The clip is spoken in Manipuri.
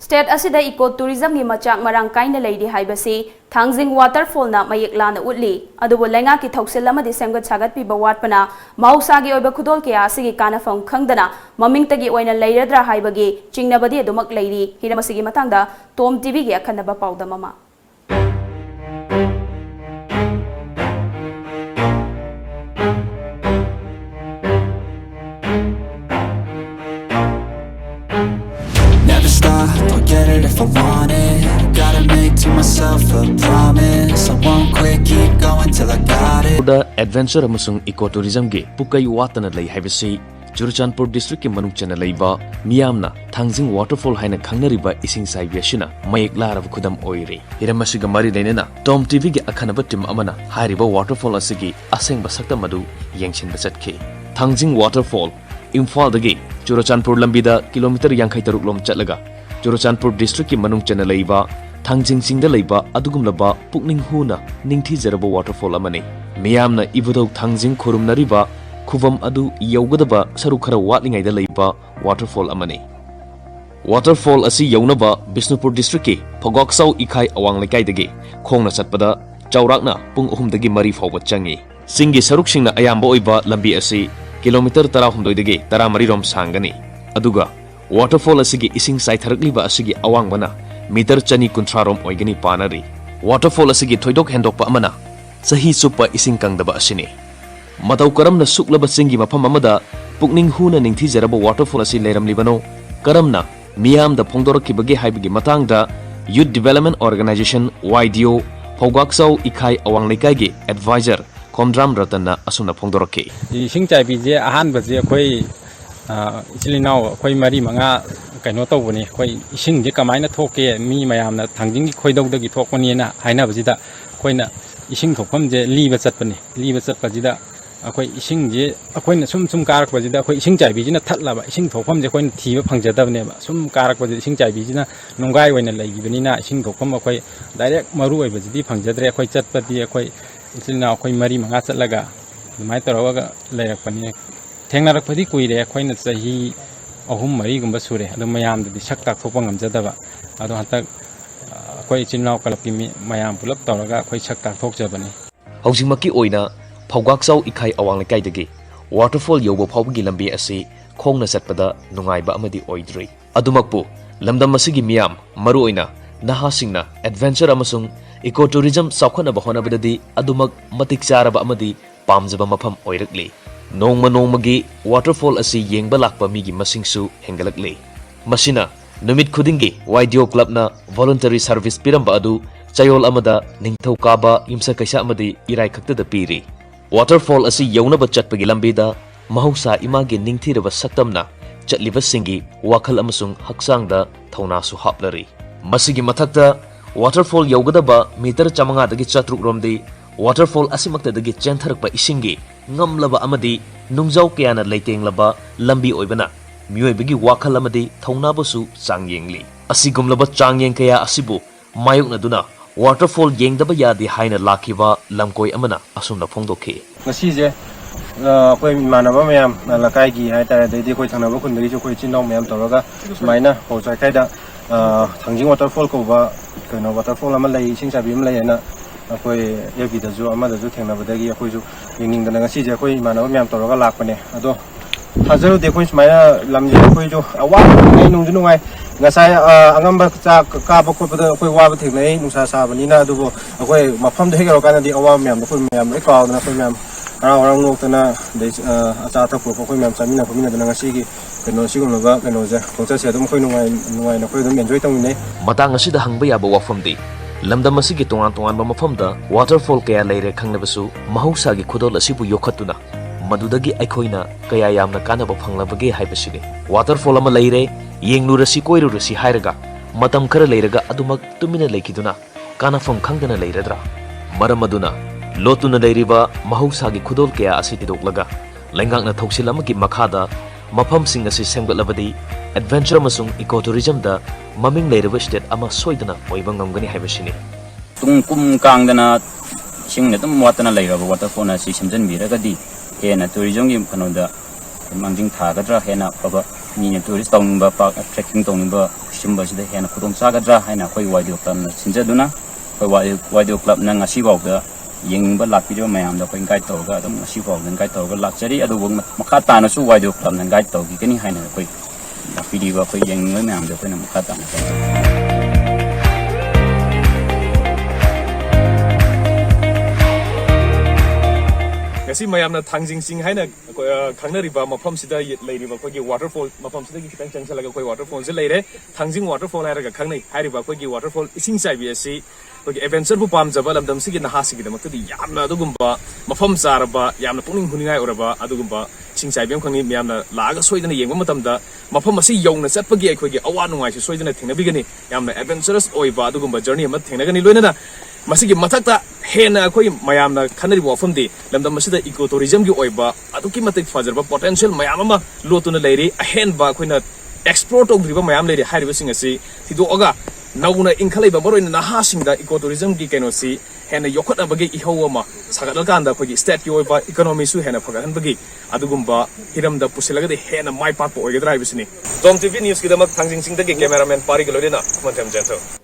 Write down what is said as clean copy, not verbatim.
State asida ecotourism gi machak marang kaina leiri haibasi Thangjing Waterfall na mayek lana utli adubu lenga ki thoksil amadi semgat sagat pi bawatpana mausagi oiba khudol ke asigi kanafam khangdana mamingtagi oina leiradra haibagi chingnabadi adumak leiri hiramasigi matangda TOMTV gi akhanaba pawda mama I'll get it if I want it. Gotta make to myself a promise. I won't quit, keep going till I got it. The adventure amasung ecotourism ge Pukei Wattana lay haibasi Churachandpur district ki manung chana laiba miyamna Thangjing Waterfall haina khangnariba ising saibiyashina mayek larab khudam oire hiramasiga mari leinena TOMTV ge akhanaba tim amana hairiba waterfall asigi asengba sakta madu yengchinba chatke Thangjing Waterfall Imphal dagi Churachandpur lambida kilometer 53 lom chatlaga Churachandpur district ki manung chana laiba Thangjing singda laiba adugumlaba pukning huna ningthi jaraba waterfall amane miyamna ibudau Thangjing khurumnariba Kuvam adu yaugadaba sarukhara watlingai da laiba waterfall amane waterfall asi yaunaba Bishnupur district ki Phogoksau ikhai awang lekai dagi khongna chatpada chaurakna pung 3 dagi mari fawba changi singi saruksingna ayamba oiba lambi asi kilometer 12 dagi 13 rom sangani aduga waterfall asigi ising saitharakliba asigi awangbana meter chani kunthra rom oigani panari waterfall asigi thoidok hendokpa amana sahi supa ising kangdaba asini Matau karamna suklaba singi mafam amada pukning huna ningthi jaraba waterfall asi leiramlibano karamna miyam da phongdorakibagi haibagi matangda Youth Development Organization YDO Phogaksau ikhai awanglekai gi advisor Komdram Ratana asuna phongdorake ising chai bi je ahan ba je khoi ichilinau khoi mari manga kaino tawbani khoi ising je kamaina thoke mi mayamna Thangjing gi khoidogdagi thokpani na haina bajida khoina ising thokpam je liba chatpajida akhoi ising je akhoina sum karak bajida akhoi ising chai bi jina thatlaba ising thokpam je khoina thiba phangjadabne ba sum karak bajida ising chai bi jina nongai oina laigibani na ising thokpam akhoi direct maru oi bajidi phangjadre akhoi chatpati akhoi ichilinau akhoi mari manga chatlaga dumai tarawaga lairakpani thengnarakpadi kuire akhoina chahi ahum mari gumba sure adu mayam di sak tak thokpa ngamjadaba adu hatak akhoi ichilinau kalapi mayam pulap taraga akhoi sak tak thokjabani Haujimaki oina Phogaksau ikhai awanglekai dagi waterfall yobo phawgi lambi asi khongna chatpada nungaiba amadi oidri adumakpu lamdam asigi miyam maru oina nahasingna adventure amasung ecotourism saukhana bahonabadadi adumak matik charaba amadi pamjaba mafam oirakli nongmagi waterfall asi yengba lakpa migi masingsu hengalakli masina numit khudingi YDO club na voluntary service piramba adu chayol amada ningthau kaba imsa kaisa amadi irai khakta da piri waterfall asi yaunaba chatpagi lambida mahausa imagi ningthiraba saktamna chatliba singi wakhal amasung haksangda thaunasu haplari masigi mathakta waterfall yaugadaba meter 5 dagi chatruk romdi waterfall asimakta dagi chentharakpa isingi ngamlaba amadi nungjau kayana leitinglaba lambi oibana mioibagi wakhal amadi thaunabasu changyengli asigumlaba changyeng kaya asibu mayukna duna waterfall yengdaba yadi haina lakiba lamkoi amana asumna phongdokhi ngasi je koi manaba mayam lakai gi hai tare dei koi thanaba khundagi jo koi chinnaw mayam tawraga sumaina hojai kaida Thangjing waterfall ko ba koina waterfall ama lai sing sabi am lai na koi yebi da jo ama da jo thengnabadagi koi jo yingning da ngasi je koi manaba mayam tawraga lakpane ado hazaru de koi sumaina lamje koi jo awa nei nungju nungai ngasai angamba cha ka ba ko da koi wa ba thengnai nungsa sa bani na du koi mafam de hegaro kana di awa mayam koi mayam re ka na koi mayam orang nok tana de acha ta ko koi mayam chamina ko mina da ngasi gi keno sigumba keno je kongcha se dum koi nungai na koi dum enjoy tawine matang asida hangba yaba wafamdi lamdam asigi tongan ba mafamda waterfall kaya leire khangnabasu mahausa gi khudol asibu yokhatuna madudagi aikhoina kaya yamna kanaba phanglabage haibasini waterfall ama leire yenglurasi koirurasi hairaga matam khara leiraga adumak tumina leikiduna kanafam khangdana leiradra maramaduna lotuna leiriba mahausa gi khudol kaya asiti doklaga lengakna thoksilamagi makhada mafam sing asi semgatlabadi adventure amasung ecotourism da maming leiraba state ama soidana oiba ngamgani haibasini tungkum kangdana singna tum Wattana leiraba waterfall na si semjanbiragadi hena tourism gi phanoda mangjing thagadra hena paba ni tourist tongba park trekking tongba ꯁꯤꯝꯕꯁꯤꯗ ꯍꯦꯟꯅ ꯈꯨꯗꯣꯡꯆꯥꯒꯗ꯭ꯔꯥ ꯍꯥꯏꯅ ꯑꯩꯈꯣꯏ ꯋꯥꯏꯗꯤꯑꯣ ꯀ꯭ꯂꯕꯅ ꯁꯤꯟꯖꯗꯨꯅ ꯑꯩꯈꯣꯏ ꯋꯥꯏꯗꯤꯑꯣ ꯀ꯭ꯂꯕꯅ ꯉꯁꯤꯐꯥꯎꯗ ꯌꯦꯡꯅꯤꯡꯕ ꯂꯥꯛꯄꯤꯔꯤꯕ ꯃꯌꯥꯝꯗ ꯑꯩꯈꯣꯏ ꯒꯥꯏꯗ ꯇꯧꯔꯒ ꯑꯗꯨꯝ ꯉꯁꯤꯐꯥꯎꯗ ꯒꯥꯏꯗ ꯇꯧꯔꯒ ꯂꯥꯛꯆꯔꯤ ꯑꯗꯨꯕꯨ ꯃꯈꯥ ꯇꯥꯅꯁꯨ ꯋꯥꯏꯗꯤꯑꯣ ꯀ꯭ꯂꯕꯅ ꯒꯥꯏꯗ ꯇꯧꯈꯤꯒꯅꯤ ꯍꯥꯏꯅ ꯑꯩꯈꯣꯏ ꯂꯥꯛꯄꯤꯔꯤꯕ ꯑꯩꯈꯣꯏ ꯌꯦꯡꯅꯤꯡꯕ ꯃꯌꯥꯝꯗ ꯑꯩꯈꯣꯏꯅ ꯃꯈꯥ ꯇꯥꯅ ngasi mayamna thangjing sing haina khangnariba mafam sida leiriba khogi waterfall mafam sida ki kitang changchalaga khoi waterfall se leire thangjing waterfall hairaga khangnai hairiba khogi waterfall ising saibi asi khogi adventure bu pamjaba lamdam sigi naha sigi damakti yamna adugumba mafam saraba yamna puning huningai oraba adugumba ising saibem khangni miyamna laga soidana yengba matamda mafam asi yongna chatpagi khogi awa nungai se soidana thingnabigani yamna adventurous oiba adugumba journey ama thingnagani loinana masigi mathakta hena khoi mayamna khanari wafam di lamdam masida ecotourism gi oiba aduki matik fajarba potential mayam ama lotuna leiri ahen ba khoina explore togriba mayam leiri hariba sing asi thido oga nauna inkhalaiba maroina naha singda ecotourism gi kenosi hena yokhotna bagi ihawama sagadal kanda khogi state gi oiba economy su hena phagahan bagi adugumba hiramda pusilaga de hena mai pat oigedra ibisini TOMTV news gi damak thangjing sing da gi cameraman pari galorina mantam janto